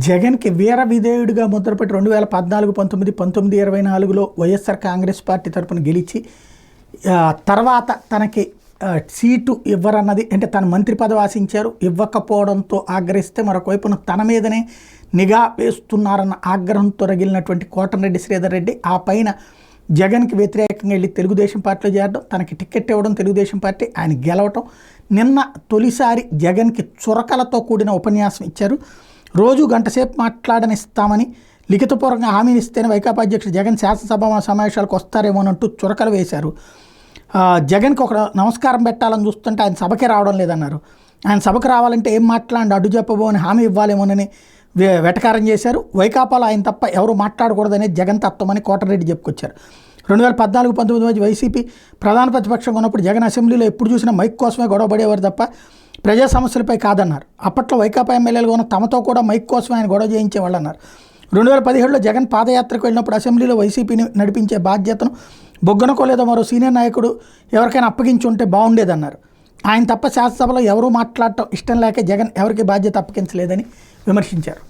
జగన్కి వీర విధేయుడిగా ముద్రపెట్టి 2014, 19, 24లో వైఎస్ఆర్ కాంగ్రెస్ పార్టీ తరపున గెలిచి తర్వాత తనకి సీటు ఇవ్వరన్నది, అంటే తన మంత్రి పదవి ఆశించారు, ఇవ్వకపోవడంతో ఆగ్రహిస్తే మరొకవైపున తన మీదనే నిఘా వేస్తున్నారన్న ఆగ్రహంతో రగిలినటువంటి కోటమిరెడ్డి శ్రీధర్ రెడ్డి ఆ పైన జగన్కి వ్యతిరేకంగా వెళ్ళి తెలుగుదేశం పార్టీలో చేరడం, తనకి టికెట్ ఇవ్వడం తెలుగుదేశం పార్టీ, ఆయన గెలవటం. నిన్న తొలిసారి జగన్కి చురకలతో కూడిన ఉపన్యాసం ఇచ్చారు. రోజు గంటసేపు మాట్లాడనిస్తామని లిఖితపూర్వకంగా హామీని ఇస్తేనే వైకాపా అధ్యక్షుడు జగన్ శాసనసభ సమావేశాలకు వస్తారేమోనంటూ చురకలు వేశారు. జగన్కి ఒక నమస్కారం పెట్టాలని చూస్తుంటే ఆయన సభకే రావడం లేదన్నారు. ఆయన సభకు రావాలంటే ఏం మాట్లాడి అడ్డు చెప్పబోని హామీ ఇవ్వాలేమోనని వెటకారం చేశారు. వైకాపాలో ఆయన తప్ప ఎవరు మాట్లాడకూడదనే జగన్ తత్వమని కోటరెడ్డి చెప్పుకొచ్చారు. 2014, 19 మధ్య వైసీపీ ప్రధాన ప్రతిపక్షంగా ఉన్నప్పుడు జగన్ అసెంబ్లీలో ఎప్పుడు చూసినా మైక్ కోసమే గొడవ పడేవారు తప్ప ప్రజా సమస్యలపై కాదన్నారు. అప్పట్లో వైకాపా ఎమ్మెల్యేలుగా ఉన్న తమతో కూడా మైక్ కోసమే ఆయన గొడవ చేయించేవాళ్ళు అన్నారు. 2017లో జగన్ పాదయాత్రకు వెళ్ళినప్పుడు అసెంబ్లీలో వైసీపీని నడిపించే బాధ్యతను బొగ్గనకో లేదా మరో సీనియర్ నాయకుడు ఎవరికైనా అప్పగించి ఉంటే బాగుండేదన్నారు. ఆయన తప్ప శాసనసభలో ఎవరూ మాట్లాడటం ఇష్టం లేక జగన్ ఎవరికి బాధ్యత అప్పగించలేదని విమర్శించారు.